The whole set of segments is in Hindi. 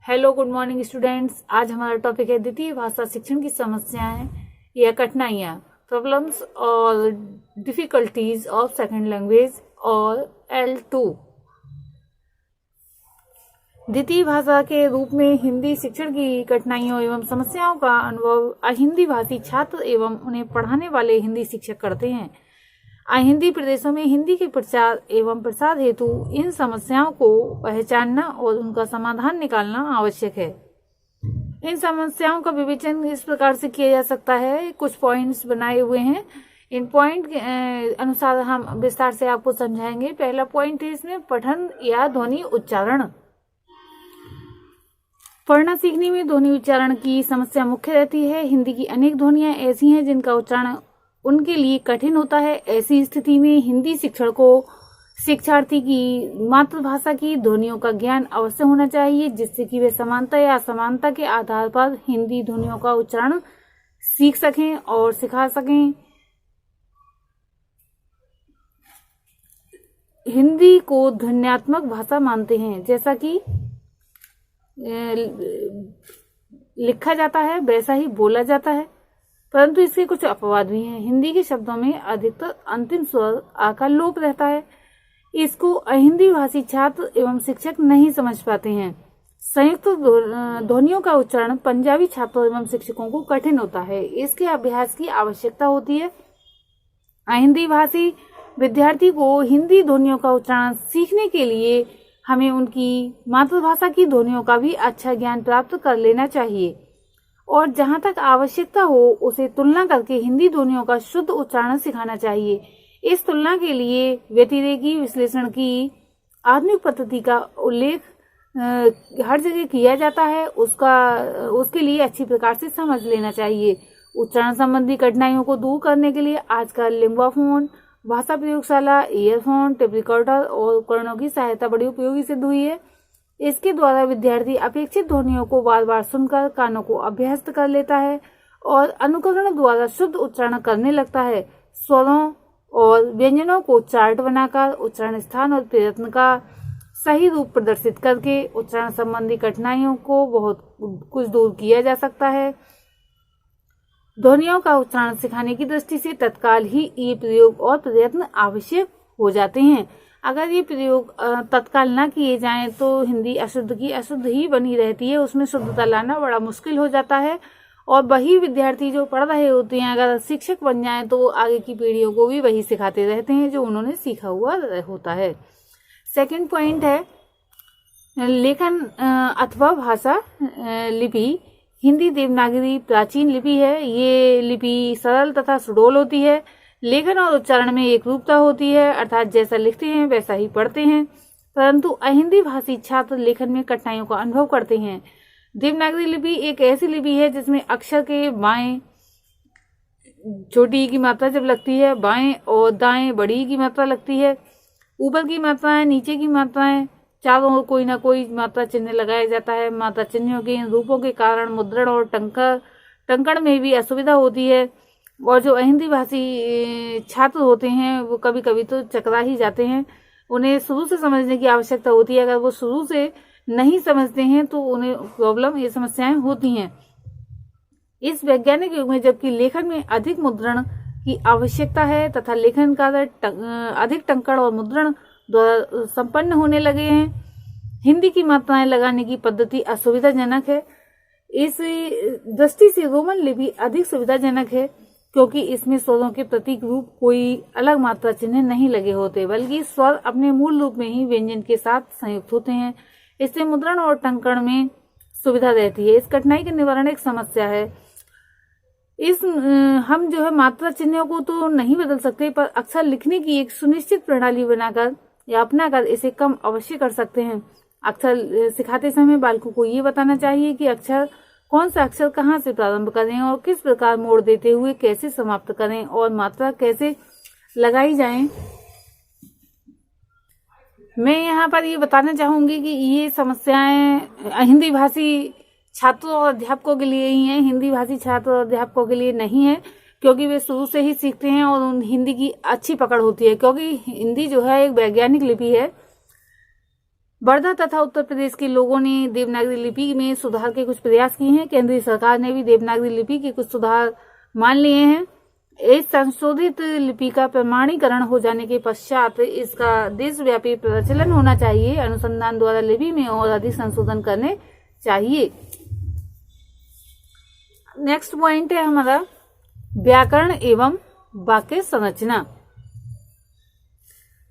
Hello, good morning students. आज हमारा टॉपिक है द्वितीय भाषा शिक्षण की समस्याएं या कठिनाइयां, प्रॉब्लम्स और डिफिकल्टीज ऑफ सेकंड लैंग्वेज और L2। द्वितीय भाषा के रूप में हिंदी शिक्षण की कठिनाइयों एवं समस्याओं का अनुभव अहिंदी भाषी छात्र एवं उन्हें पढ़ाने वाले हिंदी शिक्षक करते हैं। अहिंदी प्रदेशों में हिंदी के प्रचार एवं प्रसार हेतु इन समस्याओं को पहचानना और उनका समाधान निकालना आवश्यक है। इन समस्याओं का विवेचन इस प्रकार से किया जा सकता है। कुछ पॉइंट्स बनाए हुए हैं, इन पॉइंट के अनुसार हम विस्तार से आपको समझाएंगे। पहला पॉइंट है इसमें पठन या ध्वनि उच्चारण। पढ़ना सीखने में ध्वनि उच्चारण की समस्या मुख्य रहती है। हिंदी की अनेक ध्वनियां ऐसी हैं जिनका उच्चारण उनके लिए कठिन होता है। ऐसी स्थिति में हिंदी शिक्षण को शिक्षार्थी की मातृभाषा की ध्वनियों का ज्ञान अवश्य होना चाहिए, जिससे कि वे समानता या असमानता के आधार पर हिंदी ध्वनियों का उच्चारण सीख सकें और सिखा सकें। हिंदी को ध्वन्यात्मक भाषा मानते हैं, जैसा कि लिखा जाता है वैसा ही बोला जाता है, परंतु इसके कुछ अपवाद भी हैं। हिंदी के शब्दों में अधिकतर अंतिम स्वर आ का लोप रहता है। इसको अहिंदी भाषी छात्र एवं शिक्षक नहीं समझ पाते हैं। संयुक्त ध्वनियों का उच्चारण पंजाबी छात्रों एवं शिक्षकों को कठिन होता है। इसके अभ्यास की आवश्यकता होती है। अहिंदी भाषी विद्यार्थी को हिंदी ध्वनियों का उच्चारण सीखने के लिए हमें उनकी मातृभाषा की ध्वनियों का भी अच्छा ज्ञान प्राप्त कर लेना चाहिए और जहां तक आवश्यकता हो उसे तुलना करके हिंदी ध्वनियों का शुद्ध उच्चारण सिखाना चाहिए। इस तुलना के लिए व्यतिरेकी विश्लेषण की आधुनिक पद्धति का उल्लेख हर जगह किया जाता है। उसके लिए अच्छी प्रकार से समझ लेना चाहिए। उच्चारण संबंधी कठिनाइयों को दूर करने के लिए आजकल लिंग्वाफोन, भाषा प्रयोगशाला, ईयरफोन, टेप रिकॉर्डर और उपकरणों की सहायता बड़ी उपयोगी सिद्ध हुई है। इसके द्वारा विद्यार्थी अपेक्षित ध्वनियों को बार बार सुनकर कानों को अभ्यस्त कर लेता है और अनुकरण द्वारा शुद्ध उच्चारण करने लगता है। स्वरों और व्यंजनों को चार्ट बनाकर उच्चारण स्थान और प्रयत्न का सही रूप प्रदर्शित करके उच्चारण संबंधी कठिनाइयों को बहुत कुछ दूर किया जा सकता है। ध्वनियों का उच्चारण सिखाने की दृष्टि से तत्काल ही ये प्रयोग और प्रयत्न आवश्यक हो जाते हैं। अगर ये प्रयोग तत्काल ना किए जाएं तो हिंदी अशुद्ध की अशुद्ध ही बनी रहती है। उसमें शुद्धता लाना बड़ा मुश्किल हो जाता है और वही विद्यार्थी जो पढ़ रहे होते हैं अगर शिक्षक बन जाएं तो आगे की पीढ़ियों को भी वही सिखाते रहते हैं जो उन्होंने सीखा हुआ होता है। सेकंड पॉइंट है लेखन अथवा भाषा लिपि। हिंदी देवनागरी प्राचीन लिपि है। ये लिपि सरल तथा सुडौल होती है। लेखन और उच्चारण में एक रूपता होती है, अर्थात जैसा लिखते हैं वैसा ही पढ़ते हैं, परंतु अहिंदी भाषी छात्र लेखन में कठिनाइयों का अनुभव करते हैं। देवनागरी लिपि एक ऐसी लिपि है जिसमें अक्षर के बाएं छोटी की मात्रा जब लगती है, बाएं और दाएं बड़ी की मात्रा लगती है, ऊपर की मात्राएं, नीचे की मात्राएं, चारों ओर कोई ना कोई मात्रा चिन्ह लगाया जाता है। मात्रा चिन्हों के इन रूपों के कारण मुद्रण और टंकण में भी असुविधा होती है और जो अहिंदी भाषी छात्र होते हैं वो कभी कभी तो चकरा ही जाते हैं। उन्हें शुरू से समझने की आवश्यकता होती है। अगर वो शुरू से नहीं समझते हैं तो उन्हें प्रॉब्लम, ये समस्याएं होती हैं। इस वैज्ञानिक युग में जबकि लेखन में अधिक मुद्रण की आवश्यकता है तथा लेखन कार्य अधिक टंकण और मुद्रण द्वारा संपन्न होने लगे हैं, हिंदी की मात्राएं लगाने की पद्धति असुविधाजनक है। इस दृष्टि से रोमन लिपि अधिक सुविधाजनक है क्योंकि इसमें स्वरों के प्रतीक रूप कोई अलग मात्रा चिन्ह नहीं लगे होते, बल्कि स्वर अपने मूल रूप में ही व्यंजन के साथ संयुक्त होते हैं। इससे मुद्रण और टंकण में सुविधा रहती है। इस कठिनाई के निवारण एक समस्या है। हम जो है मात्रा चिन्हों को तो नहीं बदल सकते, पर अक्षर लिखने की एक सुनिश्चित प्रणाली बनाकर या अपनाकर इसे कम अवश्य कर सकते हैं। अक्षर सिखाते समय बालकों को ये बताना चाहिए कि कौन सा अक्षर कहाँ से प्रारंभ करें और किस प्रकार मोड़ देते हुए कैसे समाप्त करें और मात्रा कैसे लगाई जाए। मैं यहाँ पर ये बताना चाहूंगी कि ये समस्याएं अहिंदी भाषी छात्रों और अध्यापकों के लिए ही हैं, हिंदी भाषी छात्र और अध्यापकों के लिए नहीं है, क्योंकि वे शुरू से ही सीखते हैं और उन हिंदी की अच्छी पकड़ होती है। क्योंकि हिंदी जो है एक वैज्ञानिक लिपि है। वर्धा तथा उत्तर प्रदेश के लोगों ने देवनागरी लिपि में सुधार के कुछ प्रयास किए हैं। केंद्रीय सरकार ने भी देवनागरी लिपि के कुछ सुधार मान लिए हैं। इस संशोधित लिपि का प्रमाणीकरण हो जाने के पश्चात इसका देशव्यापी प्रचलन होना चाहिए। अनुसंधान द्वारा लिपि में और अधिक संशोधन करने चाहिए। नेक्स्ट पॉइंट है हमारा व्याकरण एवं वाक्य संरचना।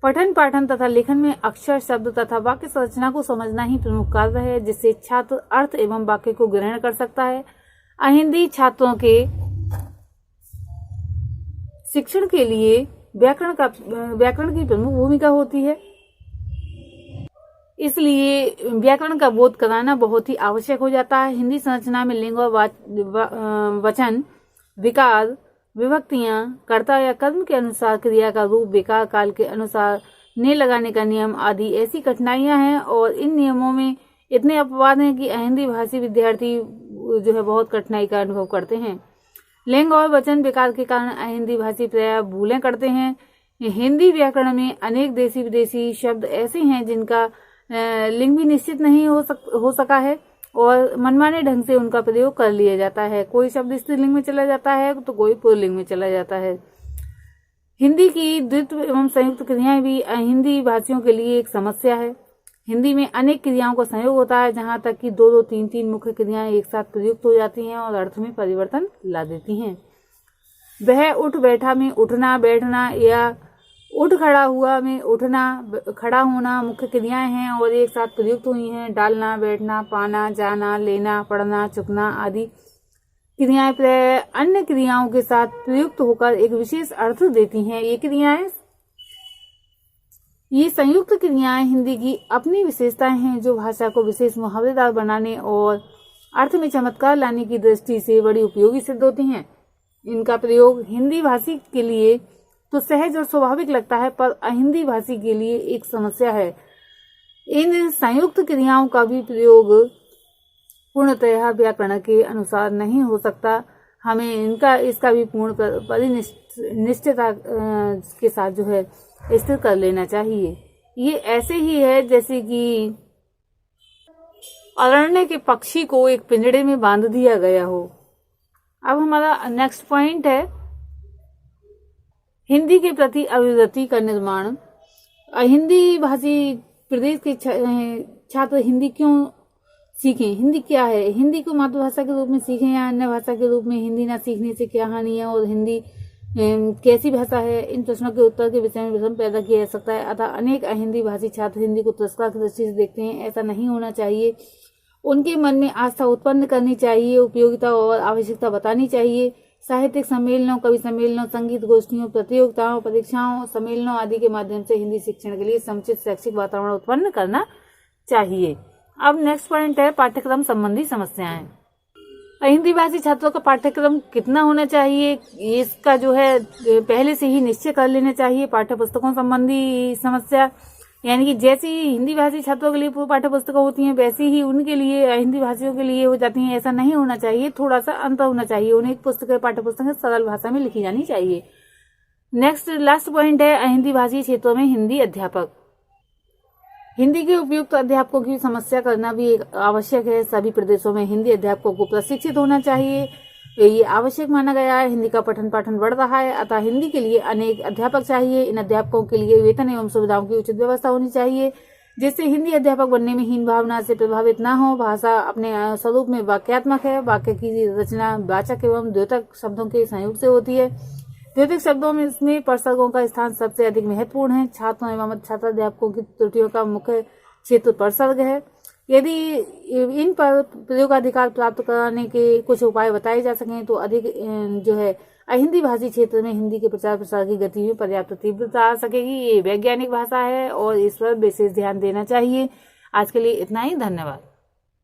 पठन पाठन तथा लेखन में अक्षर, शब्द तथा वाक्य संरचना को समझना ही प्रमुख कार्य है, जिससे छात्र अर्थ एवं वाक्य को ग्रहण कर सकता है। अहिंदी छात्रों के शिक्षण के लिए व्याकरण की प्रमुख भूमिका होती है, इसलिए व्याकरण का बोध कराना बहुत ही आवश्यक हो जाता है। हिंदी संरचना में लिंग और वचन, विकार, विभक्तियां, कर्ता या कर्म के अनुसार क्रिया का रूप, विकार काल के अनुसार ने लगाने का नियम आदि ऐसी कठिनाइयां हैं और इन नियमों में इतने अपवाद हैं कि अहिंदी भाषी विद्यार्थी जो है बहुत कठिनाई का अनुभव करते हैं। लिंग और वचन विकार के कारण अहिंदी भाषी प्रायः भूलें करते हैं। हिंदी व्याकरण में अनेक देशी विदेशी शब्द ऐसे हैं जिनका लिंग भी निश्चित नहीं हो सका है और मनमाने ढंग से उनका प्रयोग कर लिया जाता है। कोई शब्द स्त्रीलिंग में चला जाता है तो कोई पुल्लिंग में चला जाता है। हिंदी की द्वित्व एवं संयुक्त क्रियाएं भी हिंदी भाषियों के लिए एक समस्या है। हिंदी में अनेक क्रियाओं का संयोग होता है, जहां तक कि 2-2, 3-3 मुख्य क्रियाएं एक साथ प्रयुक्त हो जाती हैं और अर्थ में परिवर्तन ला देती हैं। वह उठ बैठा में उठना, बैठना या उठ खड़ा हुआ में उठना, खड़ा होना मुख्य क्रियाएं हैं और एक साथ प्रयुक्त हुई हैं। डालना, बैठना, पाना, जाना, लेना, पढ़ना, चुकना आदि क्रियाएं प्राय अन्य क्रियाओं के साथ प्रयुक्त होकर एक विशेष अर्थ देती हैं। ये संयुक्त क्रियाएं हिंदी की अपनी विशेषताएं हैं, जो भाषा को विशेष मुहावरेदार बनाने और अर्थ में चमत्कार लाने की दृष्टि से बड़ी उपयोगी सिद्ध होती हैं। इनका प्रयोग हिंदी भाषी के लिए तो सहज और स्वाभाविक लगता है, पर अहिंदी भाषी के लिए एक समस्या है। इन संयुक्त क्रियाओं का भी प्रयोग पूर्णतः व्याकरण के अनुसार नहीं हो सकता। हमें इसका भी पूर्ण परिनिष्ठता के साथ जो है स्थिर कर लेना चाहिए। ये ऐसे ही है जैसे कि अरण्य के पक्षी को एक पिंजड़े में बांध दिया गया हो। अब हमारा नेक्स्ट पॉइंट है हिंदी के प्रति अभिवृत्ति का निर्माण। हिंदी भाषी प्रदेश के छात्र हिंदी क्यों सीखें? हिंदी क्या है? हिंदी को मातृभाषा के रूप में सीखें या अन्य भाषा के रूप में? हिंदी ना सीखने से क्या हानि है और हिंदी कैसी भाषा है? इन प्रश्नों के उत्तर के विषय में भ्रम पैदा किया जा सकता है। अतः अनेक अहिंदी भाषी छात्र हिंदी को तिरस्कार की दृष्टि से देखते हैं। ऐसा नहीं होना चाहिए। उनके मन में आस्था उत्पन्न करनी चाहिए, उपयोगिता और आवश्यकता बतानी चाहिए। साहित्यिक सम्मेलनों, कवि सम्मेलनों, संगीत गोष्ठियों, प्रतियोगिताओं, परीक्षाओं, सम्मेलनों आदि के माध्यम से हिंदी शिक्षण के लिए समुचित शैक्षिक वातावरण उत्पन्न करना चाहिए। अब नेक्स्ट पॉइंट है पाठ्यक्रम संबंधी समस्याएं। हिंदी भाषी छात्रों का पाठ्यक्रम कितना होना चाहिए, इसका जो है पहले से ही निश्चय कर लेना चाहिए। पाठ्य पुस्तकों संबंधी समस्या, यानी कि जैसी हिंदी भाषी छात्रों के लिए पाठ्य पुस्तकें होती हैं वैसी ही उनके लिए हिंदी भाषियों के लिए हो जाती हैं। ऐसा नहीं होना चाहिए, थोड़ा सा अंतर होना चाहिए। उन्हें पाठ्य पुस्तकें सरल भाषा में लिखी जानी चाहिए। नेक्स्ट लास्ट पॉइंट है हिंदी भाषी क्षेत्रों में हिंदी अध्यापक। हिंदी के उपयुक्त अध्यापकों की समस्या करना भी एक आवश्यक है। सभी प्रदेशों में हिंदी अध्यापकों को प्रशिक्षित होना चाहिए, ये आवश्यक माना गया है। हिंदी का पठन पाठन बढ़ रहा है, अतः हिंदी के लिए अनेक अध्यापक चाहिए। इन अध्यापकों के लिए वेतन एवं सुविधाओं की उचित व्यवस्था होनी चाहिए, जिससे हिंदी अध्यापक बनने में हीन भावना से प्रभावित न हो। भाषा अपने स्वरूप में वाक्यात्मक है। वाक्य की रचना वाचक एवं द्योतक शब्दों के संयोग से होती है। द्योतक शब्दों में इसमें परसर्गों का स्थान सबसे अधिक महत्वपूर्ण है। छात्रों एवं छात्राध्यापकों की त्रुटियों का मुख्य क्षेत्र परसर्ग है। यदि इन पर प्रयोगाधिकार प्राप्त कराने के कुछ उपाय बताए जा सकें तो अधिक जो है अहिंदी भाषी क्षेत्र में हिंदी के प्रचार प्रसार की गति में पर्याप्त तीव्रता आ सकेगी। ये वैज्ञानिक भाषा है और इस पर विशेष ध्यान देना चाहिए। आज के लिए इतना ही, धन्यवाद।